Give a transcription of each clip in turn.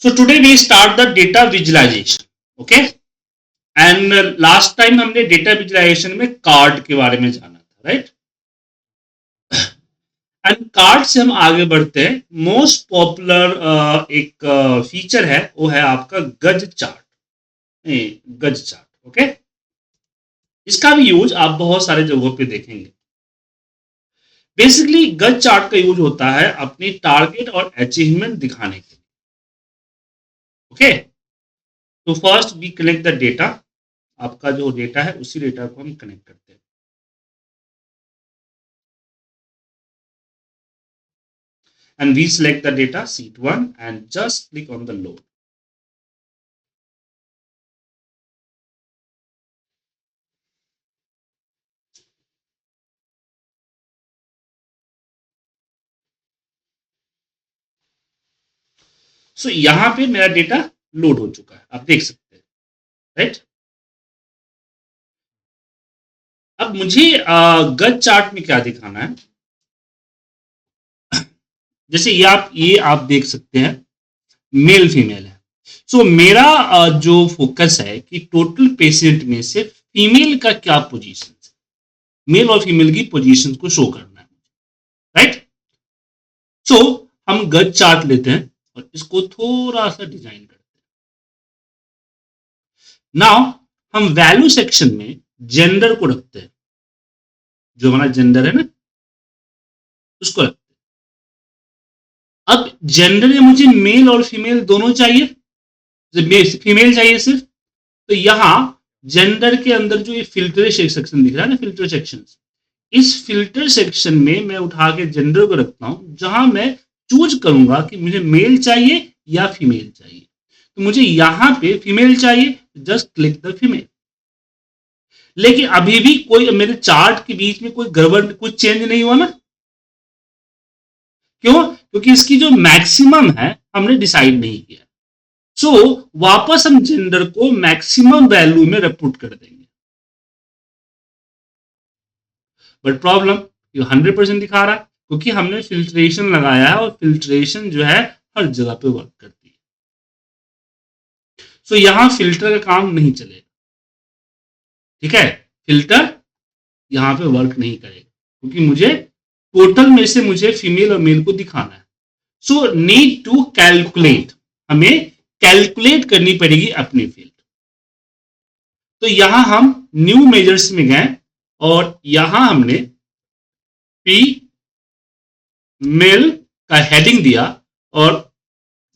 So today we start the data visualization. Okay. And last time हमने data visualisation में card के बारे में जाना था, राइट? एंड कार्ड से हम आगे बढ़ते हैं. मोस्ट पॉपुलर एक फीचर है, वो है आपका गज चार्ट. गज चार्ट. ओके. इसका भी यूज आप बहुत सारे जगहों पे देखेंगे. बेसिकली गज चार्ट का यूज होता है अपनी टारगेट और अचीवमेंट दिखाने के लिए. ओके. तो first we connect the data. आपका जो डेटा है उसी डेटा को हम कनेक्ट करते हैं. And we select the data sheet 1 and just click on the load. So यहां पे मेरा डेटा लोड हो चुका है, आप देख सकते हैं, राइट? अब मुझे गज चार्ट में क्या दिखाना है. जैसे ये आप देख सकते हैं मेल फीमेल है. सो मेरा जो फोकस है कि टोटल पेशेंट में से फीमेल का क्या पोजीशन है, मेल और फीमेल की पोजीशन को शो करना है, राइट? सो हम गज चार्ट लेते हैं और इसको थोड़ा सा डिजाइन करते हैं. नाउ हम वैल्यू सेक्शन में जेंडर को रखते हैं. जो हमारा जेंडर है ना, उसको रखते हैं. अब जेंडर में मुझे मेल और फीमेल दोनों चाहिए. फीमेल चाहिए सिर्फ. तो यहां जेंडर के अंदर जो ये फिल्टर सेक्शन दिख रहा है ना, फिल्टर सेक्शन, इस फिल्टर सेक्शन में मैं उठा के जेंडर को रखता हूं, जहां मैं चूज करूंगा कि मुझे मेल चाहिए या फीमेल चाहिए. तो मुझे यहां पे फीमेल चाहिए, जस्ट क्लिक द फीमेल. लेकिन अभी भी कोई मेरे चार्ट के बीच में कोई गड़बड़, कुछ चेंज नहीं हुआ ना. क्यों? क्योंकि इसकी जो मैक्सिमम है हमने डिसाइड नहीं किया. सो वापस हम जेंडर को मैक्सिमम वैल्यू में रिपोर्ट कर देंगे. बट प्रॉब्लम ये 100% दिखा रहा है क्योंकि हमने फिल्ट्रेशन लगाया है और फिल्ट्रेशन जो है हर जगह पे वर्क करती है. सो यहां फिल्टर का काम नहीं चलेगा. ठीक है, फिल्टर यहां पे वर्क नहीं करेगा क्योंकि मुझे टोटल में से मुझे फीमेल और मेल को दिखाना है. सो नीड टू कैलकुलेट, हमें कैलकुलेट करनी पड़ेगी अपनी फील्ड. तो यहां हम न्यू मेजर्स में गए और यहां हमने पी मेल का हेडिंग दिया. और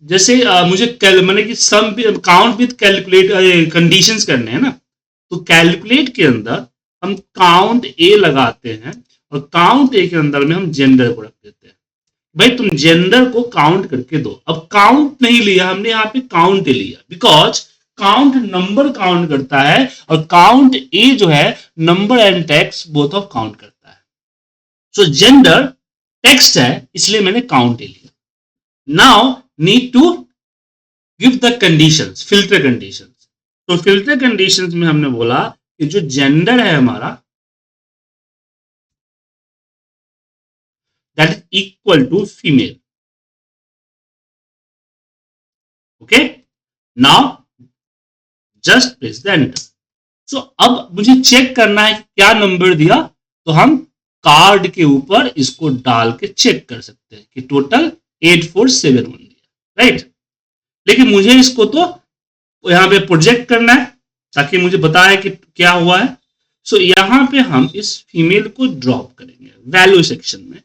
जैसे मुझे मैंने कि सम काउंट विद कैलकुलेट कंडीशंस करने हैं ना, तो कैलकुलेट के अंदर हम काउंट ए लगाते हैं और काउंट ए के अंदर में हम जेंडर को रख देते हैं. भाई तुम जेंडर को काउंट करके दो. अब काउंट नहीं लिया हमने, यहाँ पे काउंट लिया बिकॉज काउंट नंबर काउंट करता है और काउंट ए जो है number and text both of count करता है. सो जेंडर टेक्स्ट है इसलिए मैंने काउंट लिया. Now need to give the conditions, filter conditions. तो फिल्टर कंडीशंस में हमने बोला कि जो जेंडर है हमारा that is equal to female. Okay. Now just press the enter. So अब मुझे चेक करना है क्या नंबर दिया, तो हम कार्ड के ऊपर इसको डाल के चेक कर सकते हैं कि टोटल 8471 दिया, राइट? लेकिन मुझे इसको तो यहां पे प्रोजेक्ट करना है ताकि मुझे बताए कि क्या हुआ है. सो यहां पे हम इस फीमेल को ड्रॉप करेंगे वैल्यू सेक्शन में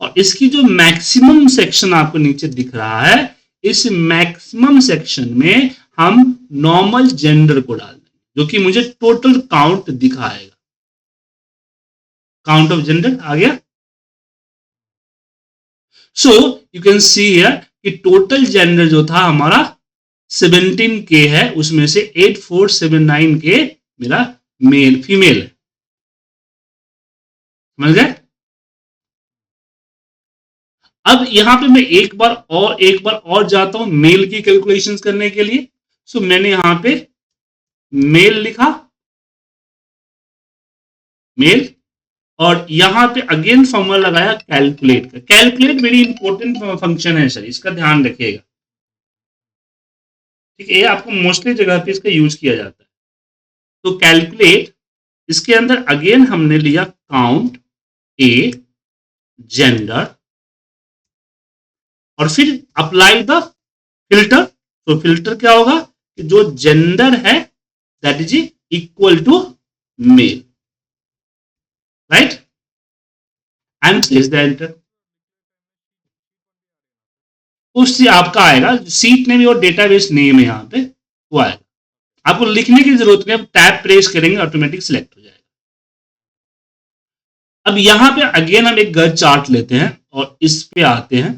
और इसकी जो मैक्सिमम सेक्शन आपको नीचे दिख रहा है, इस मैक्सिमम सेक्शन में हम नॉर्मल जेंडर को डाल देंगे जो कि मुझे टोटल काउंट दिखाएगा. काउंट ऑफ जेंडर आ गया. सो यू कैन सी हियर कि टोटल जेंडर जो था हमारा 17K है, उसमें से 8479K मेरा मेल फीमेल है. समझ गए? अब यहां पे मैं एक बार और जाता हूं मेल की कैलकुलेशंस करने के लिए. सो मैंने यहां पे मेल लिखा, मेल, और यहां पे अगेन फॉर्मूला लगाया कैलकुलेट का. कैलकुलेट वेरी इंपॉर्टेंट फंक्शन है सर, इसका ध्यान रखिएगा. ठीक है, ये आपको मोस्टली जगह पे इसका यूज किया जाता है। तो कैलकुलेट, इसके अंदर अगेन हमने लिया काउंट ए जेंडर और फिर अप्लाई द फिल्टर। तो फिल्टर क्या होगा कि जो जेंडर है that is equal to male, right, and place the enter. उससे आपका आएगा सीट नेम और डेटाबेस नेम है यहाँ पे वो आएगा। आपको लिखने की जरूरत नहीं, टैब प्रेस करेंगे ऑटोमेटिक सिलेक्ट हो जाएगा। अब यहाँ पे अगेन हम एक गज चार्ट लेते हैं और इस पे आते हैं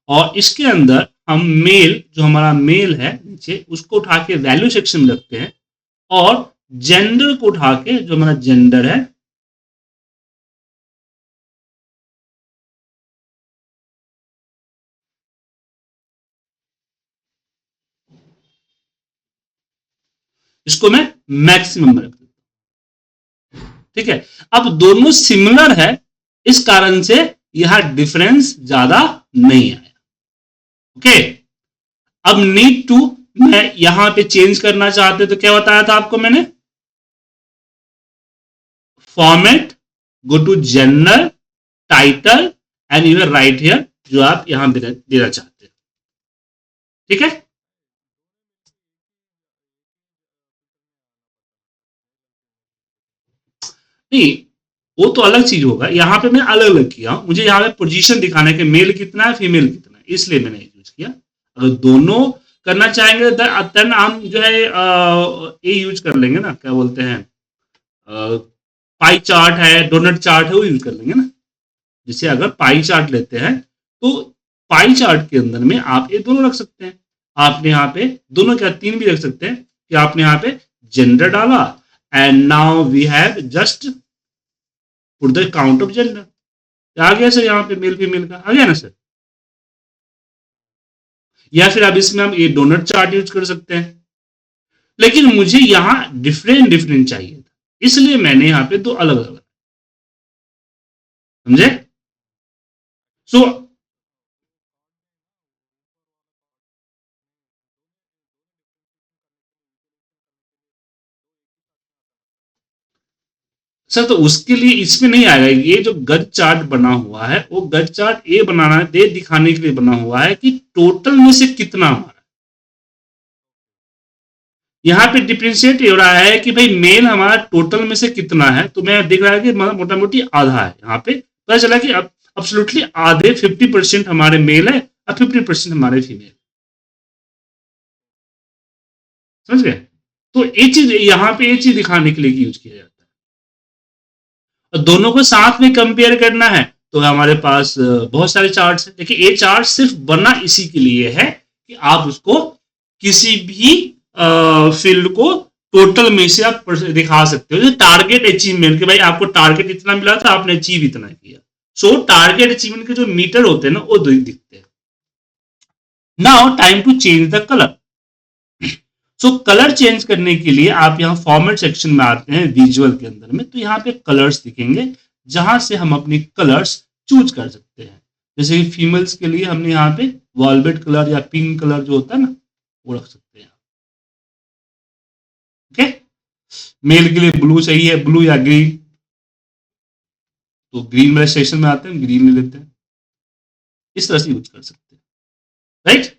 और इसके अंदर हम मेल, जो हमारा मेल है नीचे, उसको उठा के वैल्यू सेक्शन में रखते हैं और जेंडर को उठा के, जो हमारा जेंडर है, इसको मैं मैक्सिमम में रख देता हूं। ठीक है, अब दोनों सिमिलर है, इस कारण से यह डिफरेंस ज्यादा नहीं आया। ओके, अब नीड टू मैं यहां पे चेंज करना चाहते तो क्या बताया था आपको मैंने, format, go to general, title and your right here जो आप यहां देना चाहते हैं। ठीक है, नहीं वो तो अलग चीज होगा, यहां पे मैं अलग अलग किया हूं, मुझे यहां पे पोजीशन दिखाना है कि मेल कितना है फीमेल कितना है, इसलिए मैंने यूज किया। अगर दोनों करना चाहेंगे देन हम जो है ये यूज कर लेंगे ना, क्या बोलते हैं, पाई चार्ट है, डोनट चार्ट है, वो यूज कर लेंगे ना। जैसे अगर पाई चार्ट लेते हैं तो पाई चार्ट के अंदर में आप ये दोनों रख सकते हैं, आपने यहाँ पे दोनों क्या तीन भी रख सकते हैं कि आपने यहाँ पे जेंडर डाला and now we have just put the count of gender. आ गया सर यहाँ पे मेल फीमेल का आ गया ना सर। या फिर अब इसमें हम ये डोनट चार्ट यूज कर सकते हैं, लेकिन मुझे यहां डिफरेंट डिफरेंट चाहिए था, इसलिए मैंने यहां पे दो अलग अलग, समझे। सो सर तो उसके लिए इसमें नहीं आएगा, ये जो गज चार्ट बना हुआ है वो गज चार्ट ये बनाना है, दे दिखाने के लिए बना हुआ है कि टोटल में से कितना हमारा, यहाँ पे डिफ्रेंशिएट हो रहा है कि भाई मेल हमारा टोटल में से कितना है, तो मैं देख रहा है कि मोटा मोटी आधा है। यहाँ पे पता चला कि अब एब्सोल्युटली आधे 50% हमारे मेल है और 50% हमारे फीमेल, समझ गए। तो ये चीज यहाँ पे ये चीज दिखाने के लिए यूज किया जाता है, और दोनों को साथ में कंपेयर करना है तो हमारे पास बहुत सारे चार्ट्स हैं। देखिए ये चार्ट सिर्फ बना इसी के लिए है कि आप उसको किसी भी फील्ड को टोटल में से आप दिखा सकते हो। टारगेट अचीवमेंट कि भाई आपको टारगेट इतना मिला था, आपने अचीव इतना किया। सो टारगेट अचीवमेंट के जो मीटर होते हैं ना वो दिखते हैं। Now time to change the colour. So colour change करने के लिए आप यहाँ फॉर्मेट सेक्शन में आते हैं विजुअल के अंदर में, तो यहाँ पे कलर्स दिखेंगे जहां से हम अपनी कलर्स चूज कर सकते हैं। जैसे कि फीमेल्स के लिए हमने यहाँ पे वॉलवेट कलर या पिंक कलर जो होता है ना वो रख सकते हैं। ओके, मेल के लिए ब्लू चाहिए, ब्लू या ग्रीन, तो ग्रीन वाले सेक्शन में आते हैं, ग्रीन ले लेते हैं। इस तरह से यूज कर सकते हैं, राइट।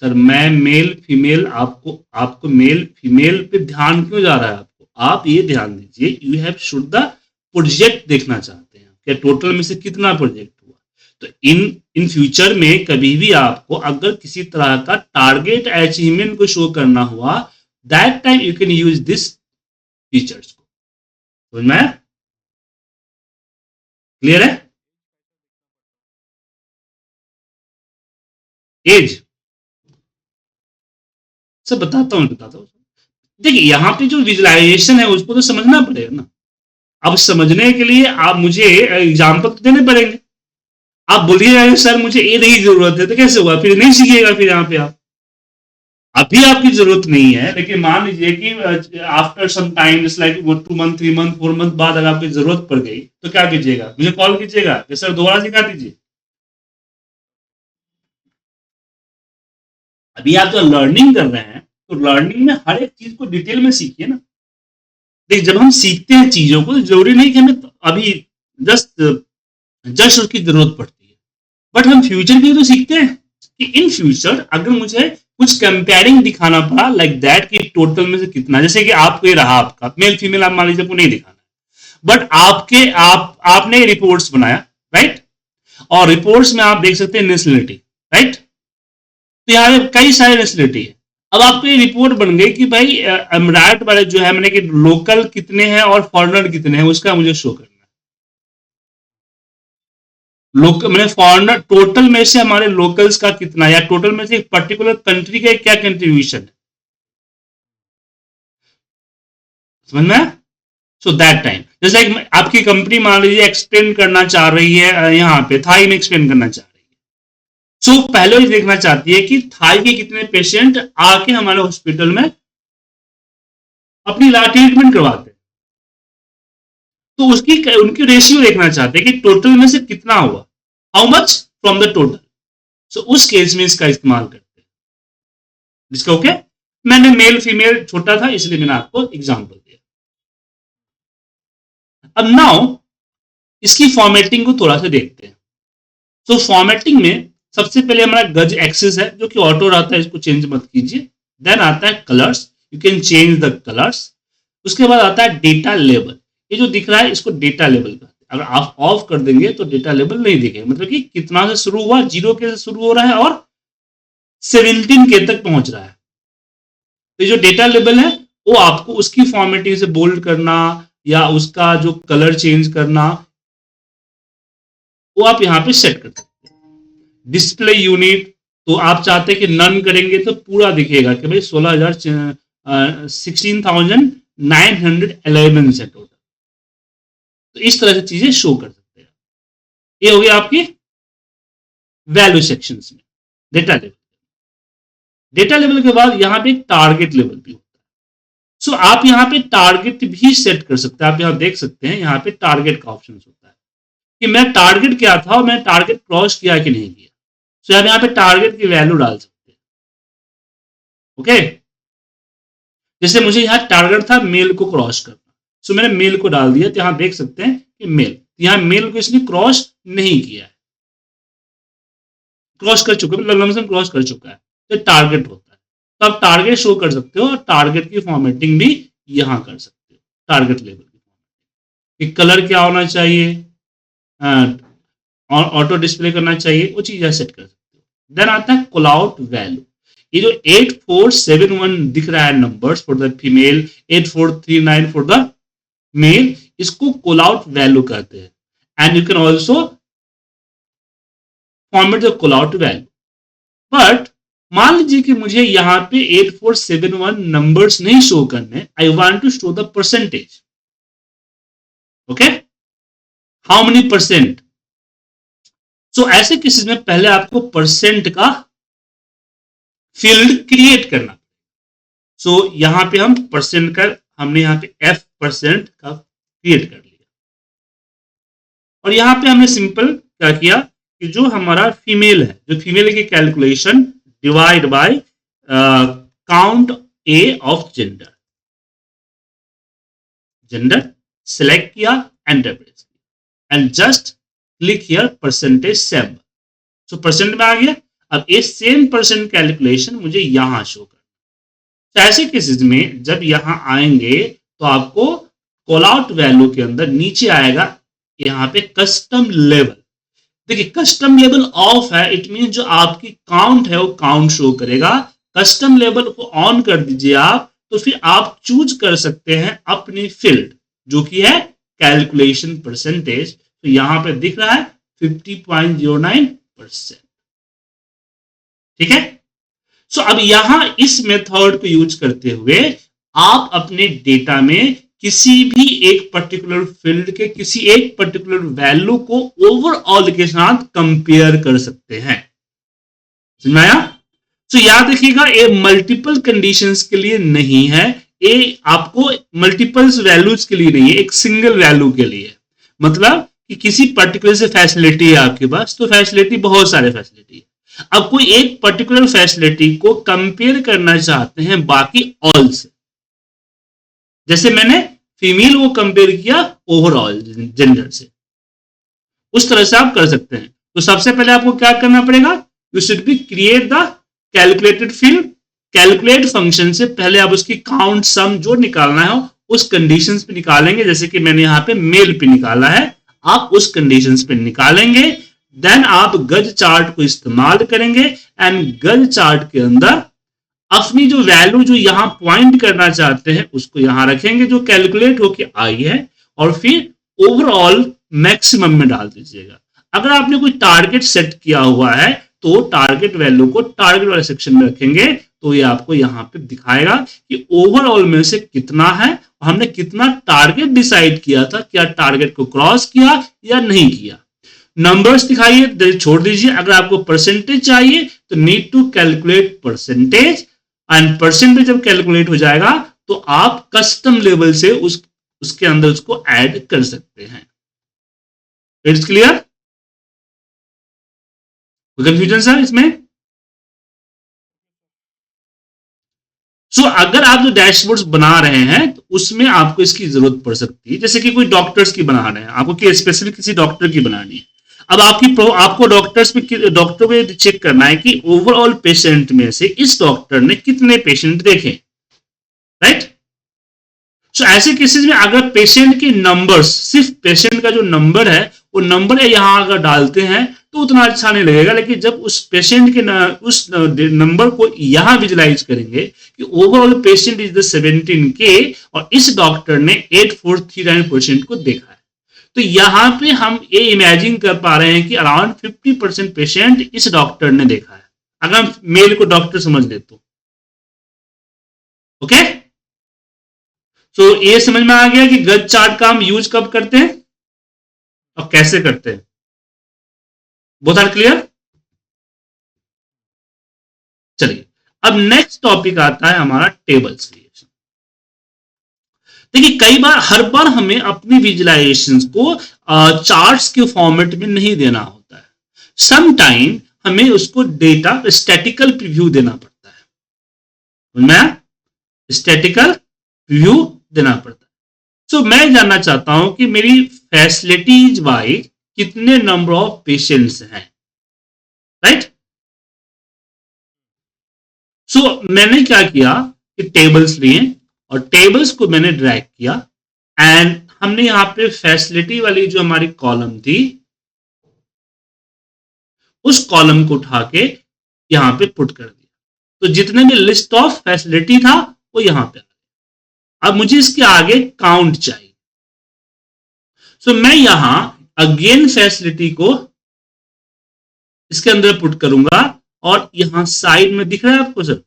सर मैं मेल फीमेल, आपको आपको मेल फीमेल पे ध्यान क्यों जा रहा है आपको, आप ये ध्यान दीजिए you have should the project देखना चाहते हैं कि टोटल में से कितना प्रोजेक्ट हुआ। तो इन फ्यूचर में कभी भी आपको अगर किसी तरह का टारगेट अचीवमेंट को शो करना हुआ, that time you can use this features को। समझ में आया, क्लियर है। एज सर बताता हूँ। देखिए यहाँ पे जो विजुअलाइजेशन है उसको तो समझना पड़ेगा ना। अब समझने के लिए आप मुझे एग्जाम्पल तो देने पड़ेंगे। आप बोलिएगा सर मुझे ये नहीं जरूरत है, तो कैसे होगा, फिर नहीं सीखिएगा फिर यहाँ पे आप अभी आपकी जरूरत नहीं है, लेकिन मान लीजिए कि after some time, just like 2 month 3 month 4 month बाद अगर आपकी जरूरत पड़ गई तो क्या कीजिएगा, मुझे कॉल कीजिएगा कि सर दोबारा सिखा दीजिए। अभी आप जो लर्निंग कर रहे हैं तो लर्निंग में हर एक चीज को डिटेल में सीखिए ना। देखिए जब हम सीखते हैं चीजों को तो जरूरी नहीं कि हमें तो अभी जस्ट जस्ट उसकी जरूरत पड़ती है, बट हम फ्यूचर के लिए तो सीखते हैं कि इन फ्यूचर अगर मुझे कुछ कंपेयरिंग दिखाना पड़ा लाइक दैट कि टोटल में से कितना, जैसे कि आपको ये रहा आपका मेल फीमेल, आप मान लीजिए आपको नहीं दिखाना है, बट आपने रिपोर्ट्स बनाया, राइट, और रिपोर्ट्स में आप देख सकते हैं नेशनलिटी, राइट, तो यहाँ पे कई सारे नेशनलिटी है। अब आपकी रिपोर्ट बन गई कि भाई एमराट वाले जो है मैंने कि लोकल कितने हैं और फॉरेनर कितने हैं, उसका मुझे शो करना है। लोकल मैंने फॉरेनर टोटल में से हमारे लोकल्स का कितना, या टोटल में से एक पर्टिकुलर कंट्री का क्या कंट्रीब्यूशन है, समझ में। सो दैट टाइम जैसे आपकी कंपनी मान लीजिए एक्सप्लेन करना चाह रही है, यहाँ पे थाई में एक्सप्लेन करना चाह रही है, सो पहले ही देखना चाहती है कि थाई के कितने पेशेंट आके हमारे हॉस्पिटल में अपनी ट्रीटमेंट करवाते हैं, तो उसकी उनकी रेशियो देखना चाहते हैं कि टोटल में से कितना हुआ, how much from the total. So उस केस में इसका इस्तेमाल करते हैं, जिसका ओके। मैंने मेल फीमेल छोटा था इसलिए मैंने आपको एग्जांपल दिया। अब नाउ इसकी फॉर्मेटिंग को थोड़ा सा देखते हैं। सो फॉर्मेटिंग में सबसे पहले हमारा गज एक्सिस है जो कि ऑटो रहता है, इसको चेंज मत कीजिए। देन आता है colours, you can change the colours. उसके बाद आता है डेटा लेवल, ये जो दिख रहा है इसको डेटा लेवल कहते हैं। अगर आप ऑफ कर देंगे तो डेटा लेवल नहीं दिखेगा, मतलब कि कितना से शुरू हुआ, 0 के से शुरू हो रहा है और 17 के तक पहुंच रहा है। तो जो डेटा लेवल है वो आपको उसकी फॉर्मेटिंग से बोल्ड करना या उसका जो कलर चेंज करना वो आप यहां पे सेट कर सकते हैं। डिस्प्ले यूनिट तो आप चाहते हैं कि नन करेंगे तो पूरा दिखेगा कि भाई 16,911 से टोटल, तो इस तरह से चीजें शो कर सकते हैं। ये हो गया आपकी वैल्यू सेक्शंस में डेटा लेवल। डेटा लेवल के बाद यहां पे एक टारगेट लेवल भी होता है। सो आप यहां पे टारगेट भी सेट कर सकते हैं। आप यहां देख सकते हैं यहां पे टारगेट का ऑप्शन होता है कि मैं टारगेट क्या था और मैं टारगेट क्रॉस किया कि नहीं किया। सो आप यहां पे टारगेट की वैल्यू डाल सकते हैं, ओके। जैसे मुझे यहां टारगेट था मेल को क्रॉस करना, सो मैंने मेल को डाल दिया, तो यहां देख सकते हैं कि मेल, यहां मेल को इसने क्रॉस नहीं किया है, क्रॉस कर चुका है, लमसम क्रॉस कर चुका है, तो टारगेट होता है। तो आप टारगेट शो कर सकते हो और टारगेट की फॉर्मेटिंग भी यहां कर सकते हो, टारगेट लेवल की फॉर्मेटिंग। कलर क्या होना चाहिए और ऑटो डिस्प्ले करना चाहिए, वो चीज सेट कर सकते हो। देन आता है कॉल आउट वैल्यू। ये जो 8471 दिख रहा है numbers for the female, 8439 for the male, इसको कॉल आउट वैल्यू कहते हैं। And you can also format the call out value. But मान लीजिए कि मुझे यहां पे 8471 नंबर्स नहीं शो करने, I want to show the percentage, okay, how many percent. So ऐसे केसेस में पहले आपको परसेंट का फील्ड क्रिएट करना। सो यहां पे हम परसेंट का, हमने यहां पे f परसेंट का क्रिएट कर लिया, और यहां पे हमने सिंपल क्या किया कि जो हमारा फीमेल है, जो फीमेल की calculation divide by count A of gender, gender select किया, एंटर प्रेस किया, and just click here percentage same. So percent में आ गया। अब ये सेम परसेंट कैलकुलेशन मुझे यहां शो करना। तो ऐसे केसेस में जब यहां आएंगे तो आपको कॉल आउट वैल्यू के अंदर नीचे आएगा यहां पे कस्टम लेवल। देखिए कस्टम लेवल ऑफ है, इट मीन जो आपकी काउंट है वो काउंट शो करेगा। कस्टम लेवल को ऑन कर दीजिए आप, तो फिर आप चूज कर सकते हैं अपनी फील्ड जो कि है कैलकुलेशन परसेंटेज। तो यहां पे दिख रहा है 50.09%, ठीक है। सो अब यहां इस मेथड को यूज करते हुए आप अपने डेटा में किसी भी एक पर्टिकुलर फील्ड के किसी एक पर्टिकुलर वैल्यू को ओवरऑल के साथ कंपेयर कर सकते हैं। समझ में आया? सो याद रखिएगा, ये मल्टीपल कंडीशंस के लिए नहीं है, ये आपको मल्टीपल वैल्यूज के लिए नहीं है, एक सिंगल वैल्यू के लिए। मतलब कि किसी पर्टिकुलर से फैसिलिटी है आपके पास, तो फैसिलिटी बहुत सारे फैसिलिटी है, अब कोई एक पर्टिकुलर फैसिलिटी को कंपेयर करना चाहते हैं बाकी ऑल से, जैसे मैंने फीमेल को कंपेयर किया ओवरऑल जेंडर से, उस तरह से आप कर सकते हैं। तो सबसे पहले आपको क्या करना पड़ेगा, you should be create the calculated field. Calculate function से पहले आप उसकी काउंट सम जो निकालना है उस कंडीशंस पे निकालेंगे, जैसे कि मैंने यहाँ पे मेल पे निकाला है, आप उस कंडीशंस पे निकालेंगे। देन आप गज चार्ट को इस्तेमाल करेंगे एंड गज चार्ट के अंदर अपनी जो वैल्यू जो यहां पॉइंट करना चाहते हैं उसको यहां रखेंगे जो कैलकुलेट होके आई है, और फिर ओवरऑल मैक्सिमम में डाल दीजिएगा। अगर आपने कोई टारगेट सेट किया हुआ है तो टारगेट वैल्यू को टारगेट वाले सेक्शन में रखेंगे, तो ये आपको यहां पे दिखाएगा कि ओवरऑल में से कितना है, हमने कितना टारगेट डिसाइड किया था, क्या टारगेट को क्रॉस किया या नहीं किया। नंबर्स दिखाइए, छोड़ दीजिए। अगर आपको परसेंटेज चाहिए तो need to calculate percentage, and percentage जब कैलकुलेट हो जाएगा तो आप कस्टम लेवल से उसके अंदर उसको ऐड कर सकते हैं। It's clear? कंफ्यूजन सर इसमें? अगर आप जो डैशबोर्ड्स बना रहे हैं तो उसमें आपको इसकी जरूरत पड़ सकती है, जैसे कि कोई डॉक्टर्स की बना रहे हैं, आपको स्पेशली किसी डॉक्टर की बनानी है। अब आपको डॉक्टर पे चेक करना है कि ओवरऑल पेशेंट में से इस डॉक्टर ने कितने पेशेंट देखे, राइट? ऐसे केसेस में अगर पेशेंट के नंबर्स, सिर्फ पेशेंट का जो नंबर है वो नंबर यहां अगर डालते हैं तो उतना अच्छा नहीं लगेगा, लेकिन जब उस पेशेंट के उस नंबर को यहां विजुलाइज करेंगे कि overall patient is the 17K और इस डॉक्टर ने 8439 को देखा है, तो यहां पे हम ये इमेजिन कर पा रहे हैं कि अराउंड 50% पेशेंट इस डॉक्टर ने देखा है, अगर हम मेल को डॉक्टर समझ ले तो। ओके, तो ये समझ में आ गया कि गज चार्ट का हम यूज कब करते हैं और कैसे करते हैं। Both are clear? चलिए, अब नेक्स्ट टॉपिक आता है हमारा टेबल्स क्रिएशन। देखिए, कई बार हर बार हमें अपनी विजुलाइजेशंस को चार्ट्स के फॉर्मेट में नहीं देना होता है, सम टाइम हमें उसको डेटा स्टैटिकल प्रीव्यू देना पड़ता है, मैं स्टैटिकल प्रीव्यू देना पड़ता है। मैं जानना चाहता हूं कि मेरी फैसिलिटीज वाइज कितने नंबर ऑफ पेशेंट्स हैं, राइट? मैंने क्या किया कि टेबल्स लिए और टेबल्स को मैंने ड्रैग किया एंड हमने यहां पे फैसिलिटी वाली जो हमारी कॉलम थी उस कॉलम को उठा के यहां पे पुट कर दिया, तो जितने भी लिस्ट ऑफ फैसिलिटी था वो यहां पे। अब मुझे इसके आगे काउंट चाहिए, मैं यहां अगेन फैसिलिटी को इसके अंदर पुट करूंगा और यहां साइड में दिख रहा है आपको सर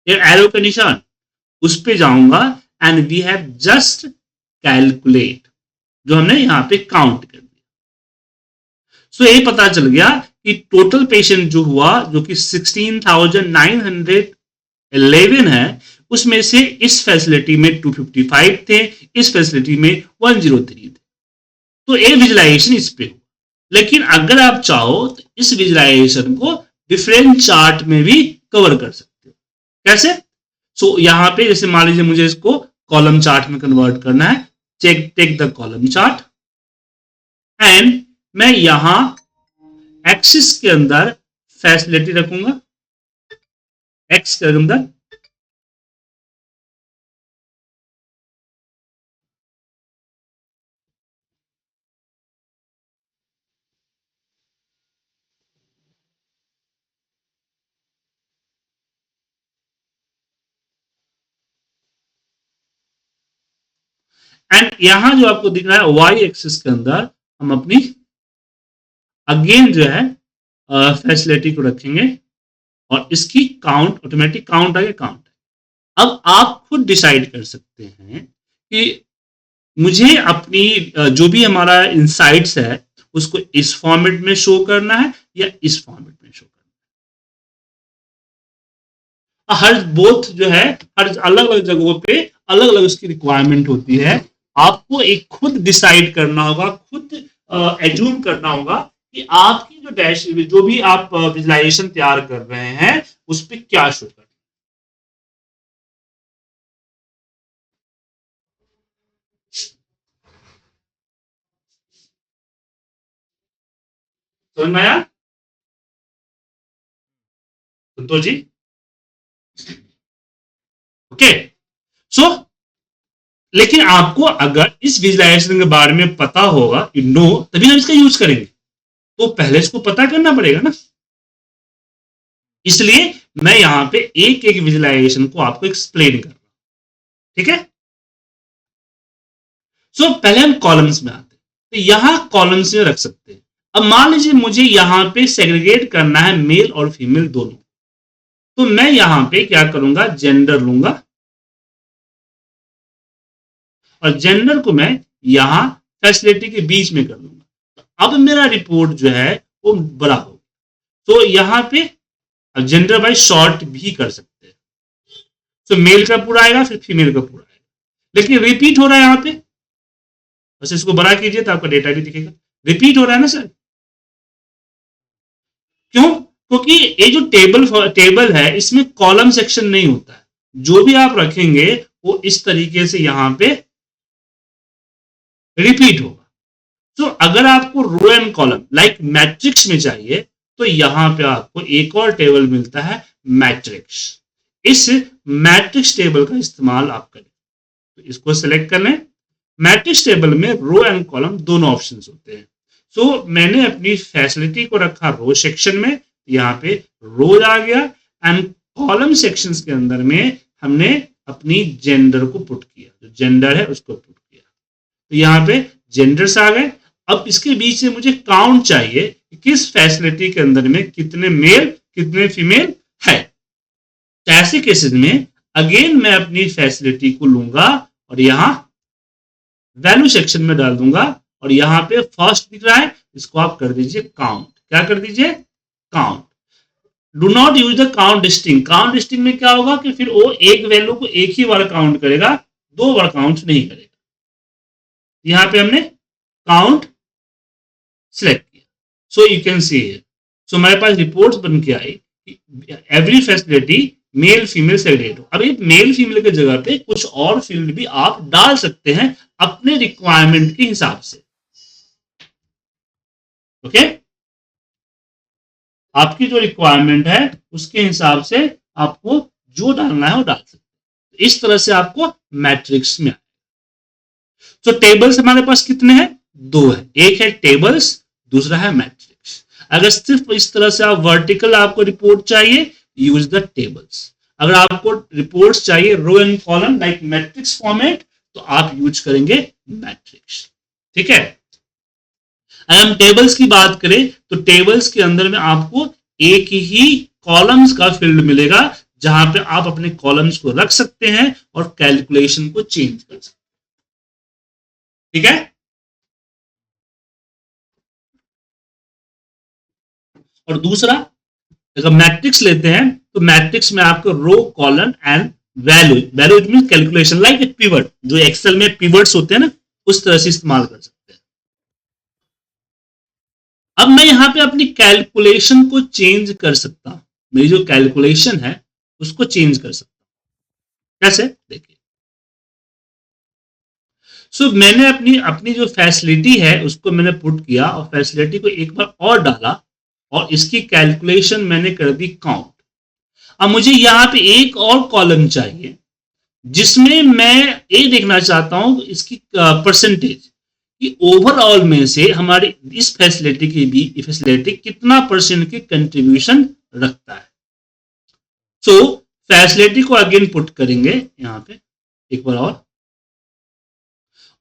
ये एरो का निशान, उस पे जाऊंगा and we have just calculate, जो हमने यहां पे काउंट कर दिया। ये पता चल गया कि टोटल पेशेंट जो हुआ जो कि 16,911 है, उसमें से इस फैसिलिटी में 255 थे, इस फैसिलिटी में 103 थे। तो ये विजुलाइजेशन इस पे हुआ, लेकिन अगर आप चाहो तो इस विजुलाइजेशन को डिफरेंट चार्ट में भी कवर कर सकते हो। कैसे? यहां पे जैसे मान लीजिए मुझे इसको कॉलम चार्ट में कन्वर्ट करना है, take the column chart and मैं यहां एक्सिस के अंदर फैसिलिटी रखूंगा, एक्स के अंदर एंड यहां जो आपको दिख रहा है वाई एक्सिस के अंदर हम अपनी अगेन जो है फैसिलिटी को रखेंगे और इसकी काउंट ऑटोमेटिक काउंट आगे काउंट। अब आप खुद डिसाइड कर सकते हैं कि मुझे अपनी जो भी हमारा इनसाइट्स है उसको इस फॉर्मेट में शो करना है या इस फॉर्मेट में शो करना हर बोथ जो है हर अलग अलग जगहों पे अलग अलग उसकी रिक्वायरमेंट होती है। आपको एक खुद डिसाइड करना होगा, खुद एज्यूम करना होगा कि आपकी जो डैश जो भी आप विजुलाइजेशन तैयार कर रहे हैं उस पर क्या शो कर। समझ में आया संतोष जी? ओके सो लेकिन आपको अगर इस विजुलाइजेशन के बारे में पता होगा, यू नो, तभी हम इसका यूज करेंगे। तो पहले इसको पता करना पड़ेगा ना, इसलिए मैं यहां पे एक एक विजुलाइजेशन को आपको एक्सप्लेन कर रहा हूं। ठीक है, सो पहले हम कॉलम्स में आते हैं, तो यहां कॉलम्स में रख सकते हैं। अब मान लीजिए मुझे यहां पे सेग्रीगेट करना है मेल और फीमेल दोनों, तो मैं यहां पे क्या करूंगा, जेंडर लूंगा और जेंडर को मैं यहां फैसिलिटी के बीच में कर लूंगा। तो अब मेरा रिपोर्ट जो है वो बड़ा होगा। तो यहां पे जेंडर बाय शॉर्ट भी कर सकते हैं। तो मेल का पूरा आएगा फिर फीमेल का पूरा आएगा, लेकिन रिपीट हो रहा है यहां पे, बस इसको बड़ा कीजिए तो आपका डेटा भी दिखेगा। रिपीट हो रहा है ना सर, क्यों? क्योंकि ये जो टेबल है इसमें कॉलम सेक्शन नहीं होता है, जो भी आप रखेंगे वो इस तरीके से यहां पे रिपीट होगा। तो अगर आपको row and column like matrix में चाहिए तो यहां पे आपको एक और टेबल मिलता है मैट्रिक्स। इस मैट्रिक्स टेबल का इस्तेमाल आप करें, तो इसको सेलेक्ट कर लें। मैट्रिक्स टेबल में रो एंड कॉलम दोनों ऑप्शंस होते हैं। सो मैंने अपनी फैसिलिटी को रखा रो सेक्शन में, यहाँ पे रोज आ गया, एंड कॉलम सेक्शंस के अंदर में हमने अपनी जेंडर को पुट किया, जो जेंडर है उसको पुट किया। तो यहाँ पे जेंडर्स आ गए। अब इसके बीच से मुझे काउंट चाहिए कि किस फैसिलिटी के अंदर में कितने मेल कितने फीमेल है। तो ऐसे केसेस में अगेन मैं अपनी फैसिलिटी को लूंगा और यहां वैल्यू सेक्शन में डाल दूंगा, और यहां पे फर्स्ट दिख रहा है, इसको आप कर दीजिए काउंट। क्या कर दीजिए? Count. Do not use the count distinct. Count distinct में क्या होगा कि फिर वो एक वैल्यू को एक ही बार काउंट करेगा, दो बार काउंट नहीं करेगा। यहां पे हमने काउंट सिलेक्ट किया। So you can see here, so हमारे पास रिपोर्ट्स बन के आई every facility male female segregate हो। अब ये मेल फीमेल की जगह पे कुछ और फील्ड भी आप डाल सकते हैं अपने रिक्वायरमेंट के हिसाब से। ओके, आपकी जो रिक्वायरमेंट है उसके हिसाब से आपको जो डालना है वो डाल सकते हैं। इस तरह से आपको मैट्रिक्स में। तो टेबल्स हमारे पास कितने हैं? दो है, एक है टेबल्स, दूसरा है मैट्रिक्स। अगर सिर्फ इस तरह से आप वर्टिकल आपको रिपोर्ट चाहिए, यूज द टेबल्स। अगर आपको रिपोर्ट्स चाहिए row and column like matrix format, तो आप यूज करेंगे मैट्रिक्स। ठीक है, अगर हम टेबल्स की बात करें तो टेबल्स के अंदर में आपको एक ही कॉलम्स का फील्ड मिलेगा, जहां पे आप अपने कॉलम्स को रख सकते हैं और कैलकुलेशन को चेंज कर सकते हैं। ठीक है, और दूसरा अगर मैट्रिक्स लेते हैं तो मैट्रिक्स में आपको row column and value, value it mean calculation like a pivot, जो एक्सेल में पिवट्स होते हैं ना, उस तरह से इस्तेमाल कर सकते हैं। अब मैं यहां पे अपनी कैलकुलेशन को चेंज कर सकता हूं, मेरी जो कैलकुलेशन है उसको चेंज कर सकता हूं। कैसे? देखिए, सो मैंने अपनी अपनी जो फैसिलिटी है उसको मैंने पुट किया और फैसिलिटी को एक बार और डाला और इसकी कैलकुलेशन मैंने कर दी काउंट। अब मुझे यहां पे एक और कॉलम चाहिए जिसमें मैं ये देखना चाहता हूं इसकी परसेंटेज कि ओवरऑल में से हमारी इस फैसिलिटी की भी फैसिलिटी कितना परसेंट की कंट्रीब्यूशन रखता है। सो फैसिलिटी को अगेन पुट करेंगे यहां पे एक बार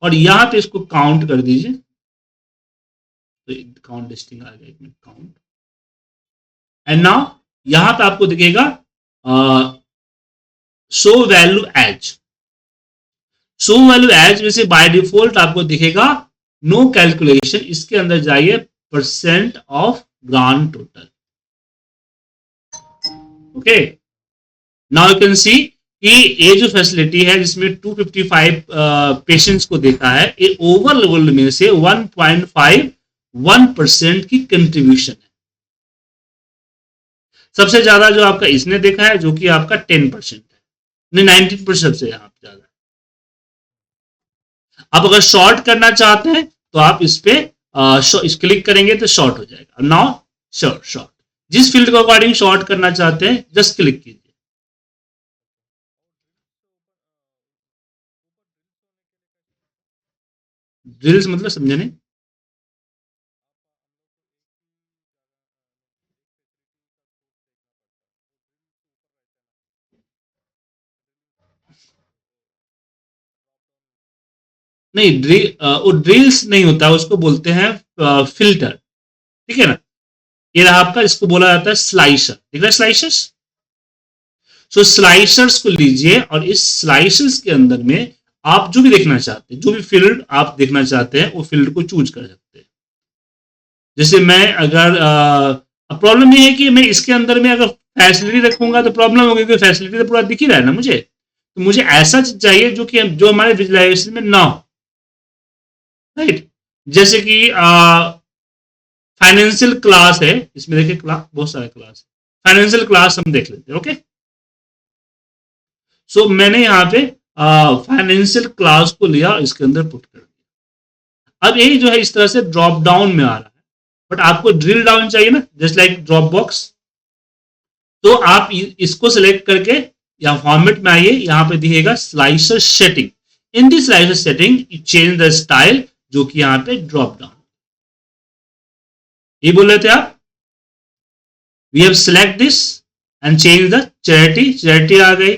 और यहां पे इसको काउंट कर दीजिए। तो काउंट लिस्टिंग आ गया, एक मिनट, काउंट एंड नाउ यहां पे आपको दिखेगा show value as. Show value as में से बाय डिफॉल्ट आपको दिखेगा नो कैलकुलेशन, इसके अंदर जाइए percent of grand total. Okay, now you can सी कि ये जो फैसिलिटी है जिसमें 255 पेशेंट्स को देखा है, ये ओवरऑल में से 1.51% की कंट्रीब्यूशन है। सबसे ज्यादा जो आपका इसने देखा है जो कि आपका 10% है, नहीं 19% से यहाँ पे ज्यादा। आप अगर शॉर्ट करना चाहते हैं तो आप इस पे क्लिक करेंगे तो शॉर्ट हो जाएगा। नाउ शॉर्ट जिस फील्ड को अकॉर्डिंग शॉर्ट करना चाहते हैं जस्ट क्लिक कीजिए। ड्रिल्स मतलब समझे नहीं? नहीं वो ड्रिल्स नहीं होता, उसको बोलते हैं फिल्टर। ठीक है ना? ये रहा आपका, इसको बोला जाता है स्लाइसर। दिख रहा है स्लाइसर्स? सो स्लाइसर्स को लीजिए और इस स्लाइसर्स के अंदर में आप जो भी देखना चाहते हैं, जो भी फील्ड आप देखना चाहते हैं वो फील्ड को चूज कर सकते हैं। जैसे मैं अगर प्रॉब्लम ये है कि मैं इसके अंदर में अगर फैसिलिटी रखूंगा तो प्रॉब्लम होगी, क्योंकि फैसिलिटी तो पूरा दिख ही रहा है ना मुझे। तो मुझे ऐसा चाहिए जो कि जो हमारे विजुअलाइजेशन में ना हो, राइट? जैसे कि फाइनेंशियल क्लास है, इसमें देखिए क्लास, बहुत सारे क्लास है। फाइनेंशियल क्लास हम देख लेते हैं। ओके, सो मैंने यहाँ पे फाइनेंशियल क्लास को लिया, इसके अंदर पुट कर दिया। अब यही जो है इस तरह से ड्रॉप डाउन में आ रहा है, बट आपको ड्रिल डाउन चाहिए ना, जस्ट लाइक ड्रॉप बॉक्स। तो आप इसको सिलेक्ट करके या फॉर्मेट में आइए, यहाँ पे दिखेगा slicer setting. In this slicer setting you change the style, जो कि यहाँ पे ड्रॉप डाउन। ये बोल रहे थे आप, we have select this and change the charity आ गई,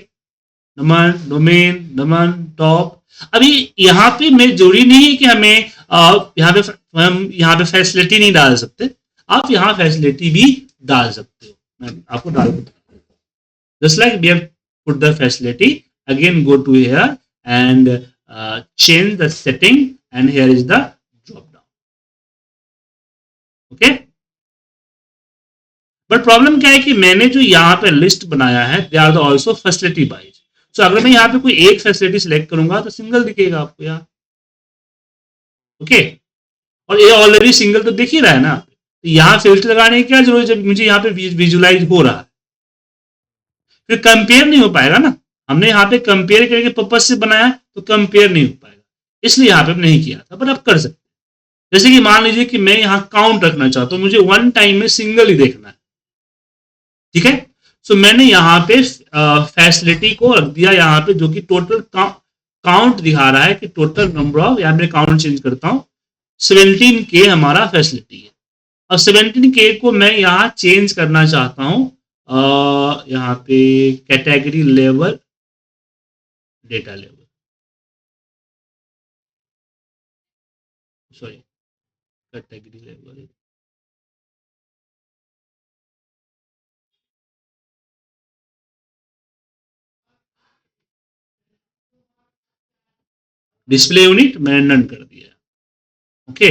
नमन डोमेन नमन टॉप। अभी यहाँ पे मैं जरूरी नहीं है कि हमें यहाँ पे फैसिलिटी नहीं डाल सकते, आप यहाँ फैसिलिटी भी डाल सकते हो। मैं आपको डाल दूँ, just like we have put the facility, again go to here and change the setting and here is the drop down. Okay, but problem क्या है कि मैंने जो यहाँ पे लिस्ट बनाया है they are also facility wise. So अगर मैं यहाँ पे कोई एक फैसिलिटी सिलेक्ट करूंगा तो सिंगल दिखेगा आपको यहाँ। ओके, और ये ऑलरेडी सिंगल तो दिख ही रहा है ना, तो यहाँ फिल्टर लगाने की क्या जरूरत है जब मुझे यहाँ पे विजुलाइज हो रहा है। फिर कंपेयर नहीं हो पाएगा ना, हमने यहाँ पे कंपेयर करके पर्पज से बनाया तो कंपेयर नहीं हो पाएगा, इसलिए यहाँ पे नहीं किया था, बट आप कर सकते। जैसे कि मान लीजिए कि मैं यहाँ काउंट रखना चाहता हूँ, मुझे वन टाइम में सिंगल ही देखना है। ठीक है, सो मैंने यहाँ पे फैसिलिटी को रख दिया यहाँ पे, जो कि टोटल काउंट दिखा रहा है कि टोटल नंबर ऑफ, यहाँ पे काउंट चेंज करता हूँ, 17K हमारा फैसिलिटी है। और 17K को मैं यहाँ चेंज करना चाहता हूँ यहाँ पे category level, data level, sorry category level, display unit मैंने नन कर दिया। ओके,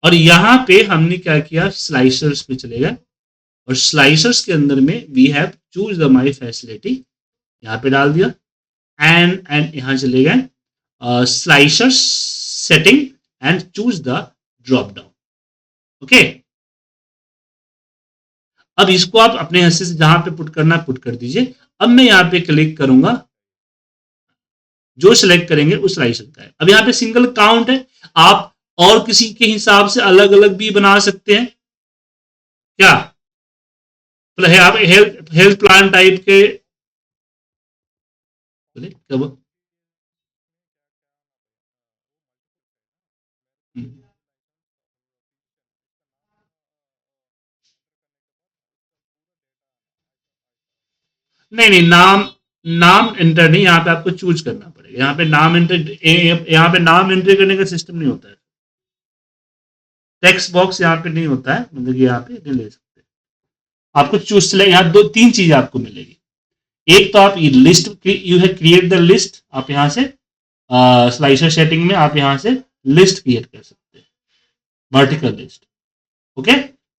और यहां पे हमने क्या किया, स्लाइसर्स पे चले गए और स्लाइसर्स के अंदर में we have choose the my facility, यहाँ पे डाल दिया एंड यहां चले गए slicers setting and choose the drop down. Okay, अब इसको आप अपने हिस्से से जहां पे पुट करना पुट कर दीजिए। अब मैं यहाँ पे क्लिक करूंगा, जो सिलेक्ट करेंगे उस स्लाइसर का है। अब यहाँ पे सिंगल काउंट है, आप और किसी के हिसाब से अलग अलग भी बना सकते हैं क्या, मतलब हेल्थ प्लान टाइप के। नहीं नहीं, नाम एंटर नहीं, यहाँ पे आपको चूज करना पड़ेगा। यहाँ पे नाम एंटर, यहाँ पे नाम एंटर करने का सिस्टम नहीं होता है, टेक्स्ट बॉक्स यहाँ पे नहीं होता है, मतलब यहाँ पे नहीं ले सकते। आपको चूज, यहाँ दो तीन चीज आपको मिलेगी। एक तो आप ये लिस्ट, यू है क्रिएट द लिस्ट, आप यहाँ से स्लाइसर सेटिंग में आप यहाँ से लिस्ट क्रिएट कर सकते हैं, वर्टिकल लिस्ट। ओके,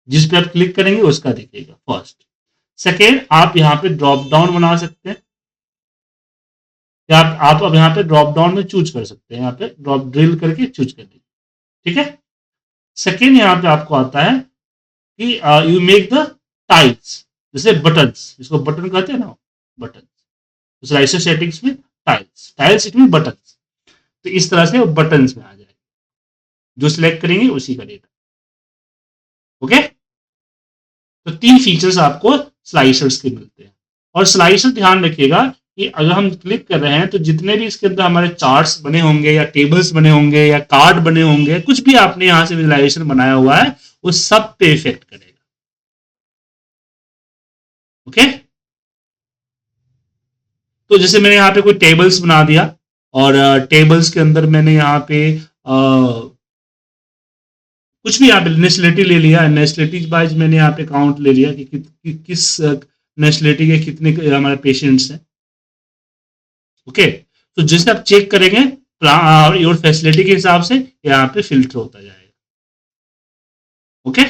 जिस पे आप क्लिक करेंगे उसका दिखेगा फर्स्ट। सेकेंड, आप यहाँ पे ड्रॉप डाउन बना सकते हैं, या आप अब यहाँ पे ड्रॉप डाउन में चूज कर सकते हैं, यहाँ पे ड्रॉप ड्रिल करके चूज कर लीजिए। ठीक है। सेकेंड यहाँ पे आपको आता है कि यू मेक द टाइल्स, जैसे बटन्स, जिसको बटन कहते हैं ना, बटन, स्लाइसर सेटिंग्स में tiles, tiles it mean buttons. तो इस तरह से वो बटन्स में आ जाएगा, जो सिलेक्ट करेंगे उसी का डेटा। ओके। तो 3 फीचर्स आपको स्लाइसर्स के मिलते हैं। और स्लाइसर ध्यान रखिएगा कि अगर हम क्लिक कर रहे हैं तो जितने भी इसके अंदर हमारे चार्ट्स बने होंगे या टेबल्स बने होंगे या कार्ड बने होंगे, कुछ भी आपने यहां से विजुअलाइजेशन बनाया हुआ है, वो सब पे इफेक्ट करेगा। ओके। तो जैसे मैंने यहाँ पे कोई टेबल्स बना दिया, और टेबल्स के अंदर मैंने यहाँ पे कुछ भी यहाँ पे नेशनलिटी ले लिया, नेशनलिटी वाइज मैंने यहाँ पे काउंट ले लिया कि किस नेशनलिटी के कितने हमारे पेशेंट्स हैं। ओके। तो जैसे आप चेक करेंगे योर फैसिलिटी के हिसाब से यहाँ पे फिल्टर होता जाएगा। Okay,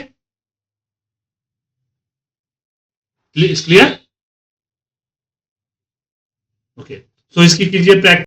clear. ओके, तो इसकी कीजिए प्रैक्टिस।